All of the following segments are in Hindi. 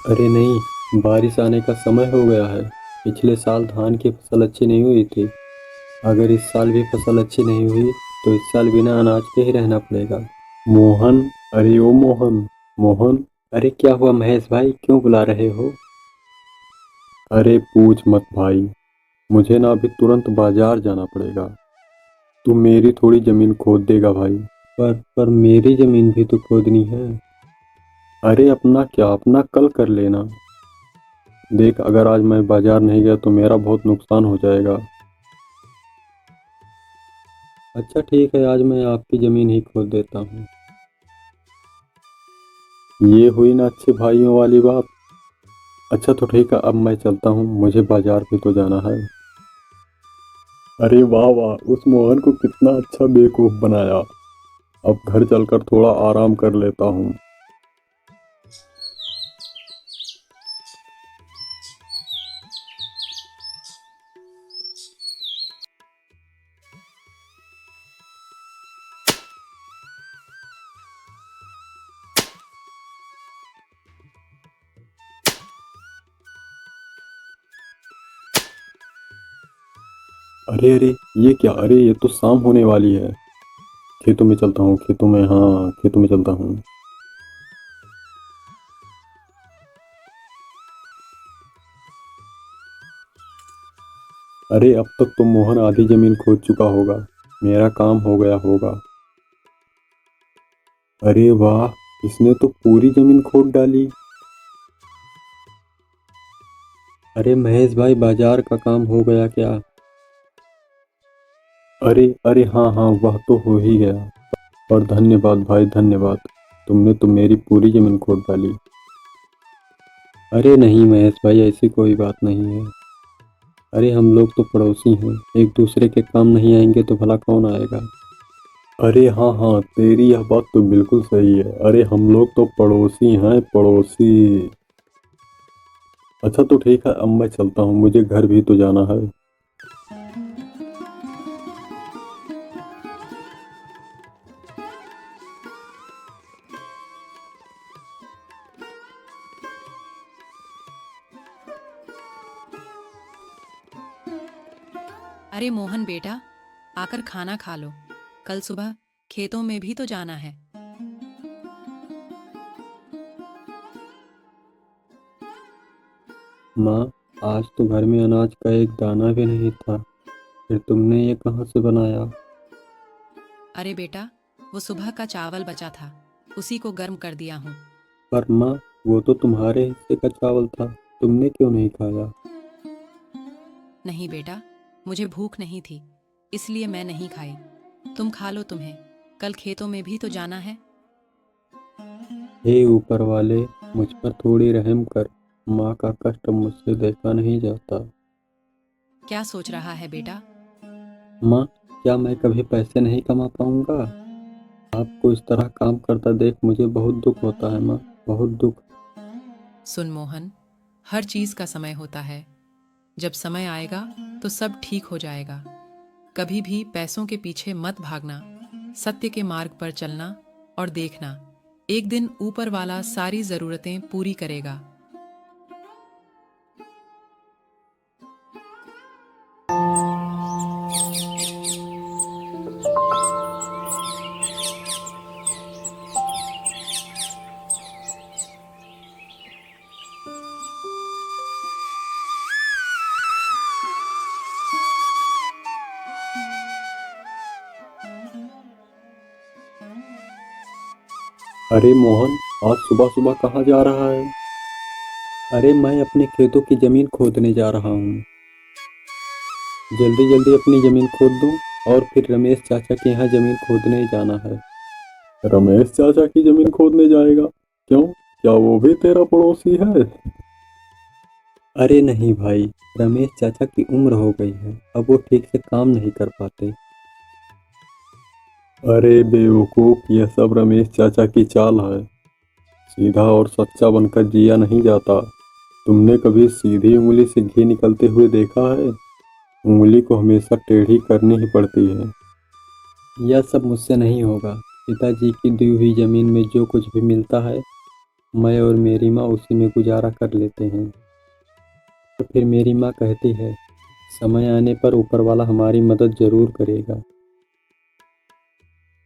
अरे नहीं, बारिश आने का समय हो गया है। पिछले साल धान की फसल अच्छी नहीं हुई थी। अगर इस साल भी फसल अच्छी नहीं हुई तो इस साल बिना अनाज के ही रहना पड़ेगा। मोहन, अरे ओ मोहन, मोहन। अरे क्या हुआ महेश भाई, क्यों बुला रहे हो? अरे पूछ मत भाई, मुझे ना अभी तुरंत बाजार जाना पड़ेगा। तू मेरी थोड़ी जमीन खोद देगा भाई। पर मेरी जमीन भी तो खोदनी है। अरे अपना क्या, अपना कल कर लेना। देख, अगर आज मैं बाजार नहीं गया तो मेरा बहुत नुकसान हो जाएगा। अच्छा ठीक है, आज मैं आपकी ज़मीन ही खोद देता हूँ। ये हुई ना अच्छे भाइयों वाली बात। अच्छा तो ठीक है, अब मैं चलता हूँ, मुझे बाजार भी तो जाना है। अरे वाह वाह, उस मोहन को कितना अच्छा बेवकूफ़ बनाया। अब घर चलकर थोड़ा आराम कर लेता हूँ। अरे अरे, ये क्या? अरे ये तो शाम होने वाली है। खेतों में चलता हूँ, खेतों में, हाँ खेतों में चलता हूँ। अरे अब तक तो मोहन आधी ज़मीन खोद चुका होगा। मेरा काम हो गया होगा। अरे वाह, इसने तो पूरी ज़मीन खोद डाली। अरे महेश भाई, बाजार का काम हो गया क्या? अरे अरे, हाँ हाँ, वह तो हो ही गया। और धन्यवाद भाई, धन्यवाद। तुमने तो मेरी पूरी ज़मीन खोद डाली। अरे नहीं महेश भाई, ऐसी कोई बात नहीं है। अरे हम लोग तो पड़ोसी हैं, एक दूसरे के काम नहीं आएंगे तो भला कौन आएगा? अरे हाँ हाँ, तेरी यह बात तो बिल्कुल सही है। अरे हम लोग तो पड़ोसी हैं, पड़ोसी। अच्छा तो ठीक है, अब मैं चलता हूँ, मुझे घर भी तो जाना है। अरे मोहन बेटा, आकर खाना खा लो। कल सुबह खेतों में भी तो जाना है। माँ, आज तो घर में अनाज का एक दाना भी नहीं था। फिर तुमने ये कहाँ से बनाया? अरे बेटा, वो सुबह का चावल बचा था, उसी को गर्म कर दिया हूँ। पर माँ, वो तो तुम्हारे हिस्से का चावल था, तुमने क्यों नहीं खाया? नहीं बेटा, मुझे भूख नहीं थी, इसलिए मैं नहीं खाई। तुम खा लो, तुम्हें कल खेतों में भी तो जाना है। हे ऊपर वाले, मुझ पर थोड़ी रहम कर। माँ का कष्ट मुझसे देखा नहीं जाता। क्या सोच रहा है बेटा? माँ, क्या मैं कभी पैसे नहीं कमा पाऊंगा? आपको इस तरह काम करता देख मुझे बहुत दुख होता है माँ, बहुत दुख। सुन मोहन, हर चीज का समय होता है। जब समय आएगा तो सब ठीक हो जाएगा। कभी भी पैसों के पीछे मत भागना, सत्य के मार्ग पर चलना और देखना, एक दिन ऊपर वाला सारी जरूरतें पूरी करेगा। अरे मोहन, आज सुबह सुबह कहाँ जा रहा है? अरे मैं अपने खेतों की जमीन खोदने जा रहा हूँ। जल्दी जल्दी अपनी जमीन खोद दूँ और फिर रमेश चाचा के यहाँ जमीन खोदने जाना है। रमेश चाचा की जमीन खोदने जाएगा? क्यों, क्या वो भी तेरा पड़ोसी है? अरे नहीं भाई, रमेश चाचा की उम्र हो गई है, अब वो ठीक से काम नहीं कर पाते। अरे बेवकूफ, यह सब रमेश चाचा की चाल है। सीधा और सच्चा बनकर जिया नहीं जाता। तुमने कभी सीधी उंगली से घी निकलते हुए देखा है? उंगली को हमेशा टेढ़ी करनी ही पड़ती है। यह सब मुझसे नहीं होगा। पिताजी की दी हुई जमीन में जो कुछ भी मिलता है मैं और मेरी माँ उसी में गुजारा कर लेते हैं। तो फिर मेरी माँ कहती है, समय आने पर ऊपर वाला हमारी मदद जरूर करेगा।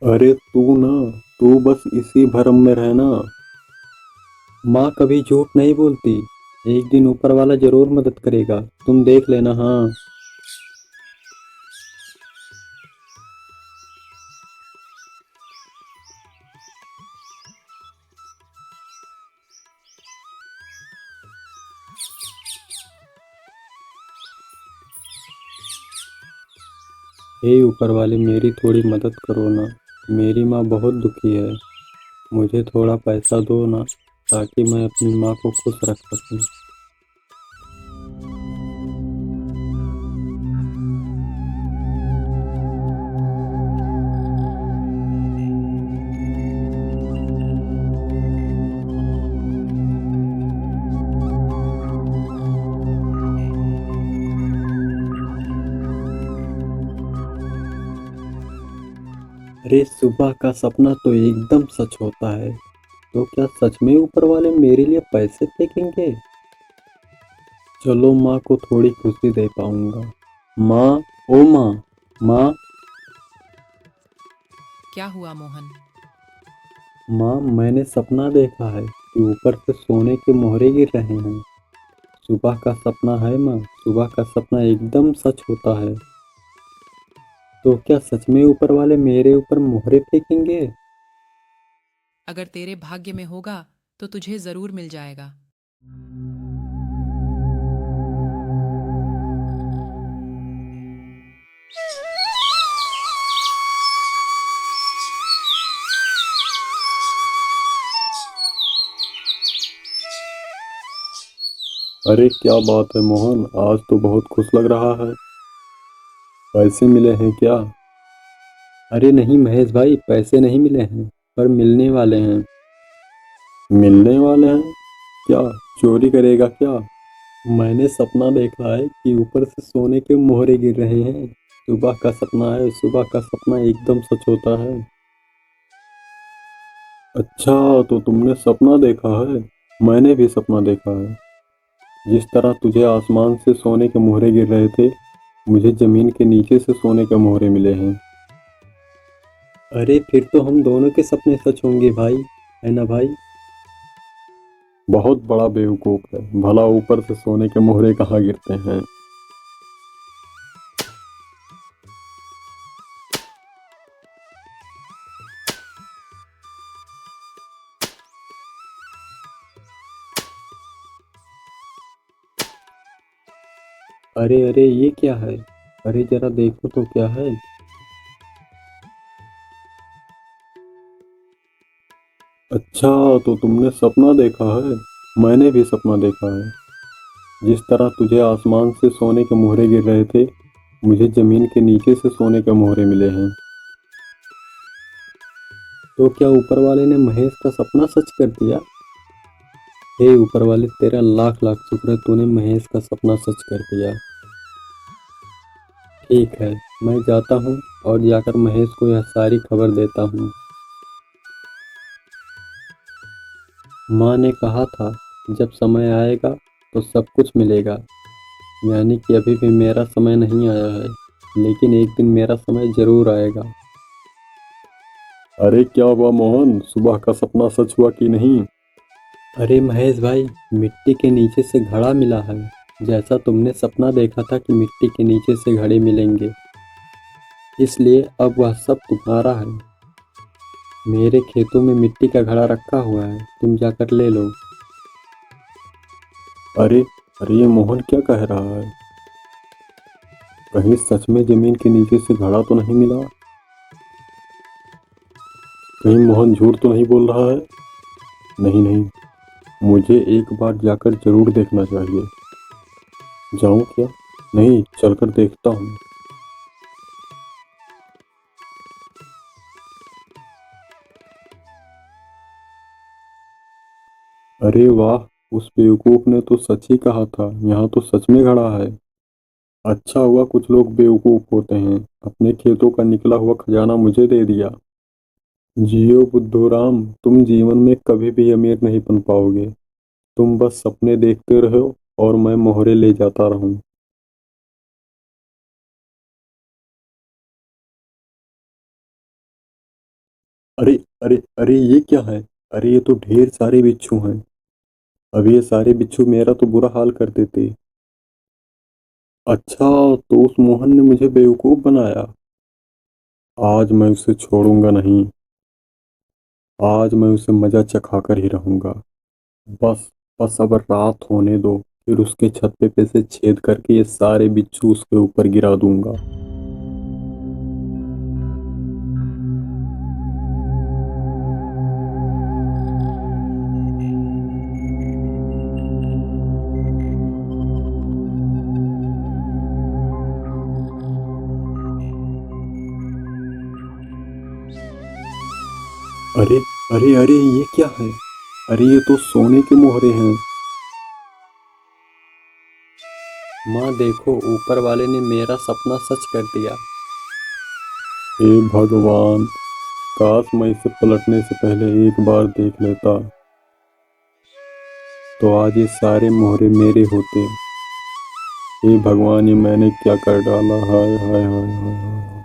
अरे तू बस इसी भ्रम में रहना। माँ कभी झूठ नहीं बोलती। एक दिन ऊपर वाला जरूर मदद करेगा, तुम देख लेना। हाँ। हे ऊपर वाले, मेरी थोड़ी मदद करो ना। मेरी माँ बहुत दुखी है। मुझे थोड़ा पैसा दो ना, ताकि मैं अपनी माँ को खुश रख सकूं। अरे सुबह का सपना तो एकदम सच होता है। तो क्या सच में ऊपर वाले मेरे लिए पैसे फेंकेंगे? चलो माँ को थोड़ी खुशी दे पाऊंगा। माँ, ओ माँ, माँ। क्या हुआ मोहन? माँ, मैंने सपना देखा है कि ऊपर से सोने के मोहरे गिर रहे हैं। सुबह का सपना है माँ, सुबह का सपना एकदम सच होता है। तो क्या सच में ऊपर वाले मेरे ऊपर मोहरे फेंकेंगे? अगर तेरे भाग्य में होगा तो तुझे जरूर मिल जाएगा। अरे क्या बात है मोहन, आज तो बहुत खुश लग रहा है। पैसे मिले हैं क्या? अरे नहीं महेश भाई, पैसे नहीं मिले हैं, पर मिलने वाले हैं। मिलने वाले हैं? क्या चोरी करेगा क्या? मैंने सपना देखा है कि ऊपर से सोने के मोहरे गिर रहे हैं। सुबह का सपना है, सुबह का सपना एकदम सच होता है। अच्छा, तो तुमने सपना देखा है? मैंने भी सपना देखा है। जिस तरह तुझे आसमान से सोने के मोहरे गिर रहे थे, मुझे जमीन के नीचे से सोने के मोहरे मिले हैं। अरे फिर तो हम दोनों के सपने सच होंगे भाई, है ना भाई? बहुत बड़ा बेवकूफ है, भला ऊपर से सोने के मोहरे कहाँ गिरते हैं। अरे अरे, ये क्या है? अरे जरा देखो तो क्या है। अच्छा, तो तुमने सपना देखा है? मैंने भी सपना देखा है। जिस तरह तुझे आसमान से सोने के मोहरे गिर रहे थे, मुझे जमीन के नीचे से सोने के मोहरे मिले हैं। तो क्या ऊपर वाले ने महेश का सपना सच कर दिया? हे ऊपर वाले, तेरा लाख लाख शुक्र है, तूने महेश का सपना सच कर दिया। ठीक है, मैं जाता हूँ और जाकर महेश को यह सारी खबर देता हूँ। माँ ने कहा था, जब समय आएगा तो सब कुछ मिलेगा। यानी कि अभी भी मेरा समय नहीं आया है, लेकिन एक दिन मेरा समय जरूर आएगा। अरे क्या हुआ मोहन, सुबह का सपना सच हुआ कि नहीं? अरे महेश भाई, मिट्टी के नीचे से घड़ा मिला है। जैसा तुमने सपना देखा था कि मिट्टी के नीचे से घड़े मिलेंगे, इसलिए अब वह सब तुम्हारा है। मेरे खेतों में मिट्टी का घड़ा रखा हुआ है, तुम जाकर ले लो। अरे अरे, ये मोहन क्या कह रहा है? कहीं सच में जमीन के नीचे से घड़ा तो नहीं मिला? कहीं मोहन झूठ तो नहीं बोल रहा है? नहीं नहीं, मुझे एक बार जाकर जरूर देखना चाहिए। जाऊं क्या? नहीं, चलकर देखता हूँ। अरे वाह, उस बेवकूफ ने तो सच ही कहा था, यहाँ तो सच में घड़ा है। अच्छा हुआ कुछ लोग बेवकूफ होते हैं, अपने खेतों का निकला हुआ खजाना मुझे दे दिया। जियो बुद्धूराम, तुम जीवन में कभी भी अमीर नहीं बन पाओगे। तुम बस सपने देखते रहो और मैं मोहरे ले जाता रहूं। अरे अरे अरे, ये क्या है? अरे ये तो ढेर सारे बिच्छू हैं। अब ये सारे बिच्छू मेरा तो बुरा हाल कर देते। अच्छा, तो उस मोहन ने मुझे बेवकूफ बनाया। आज मैं उसे छोड़ूंगा नहीं। आज मैं उसे मजा चखा कर ही रहूंगा। बस बस अब रात होने दो, फिर उसके छत पे से छेद करके ये सारे बिच्छू उसके ऊपर गिरा दूंगा। अरे अरे अरे, ये क्या है? अरे ये तो सोने के मोहरे हैं। माँ देखो, ऊपर वाले ने मेरा सपना सच कर दिया। हे भगवान, काश मैं इसे पलटने से पहले एक बार देख लेता, तो आज ये सारे मोहरे मेरे होते। हे भगवान, ये मैंने क्या कर डाला? हाय हाय हाय हाय हाय।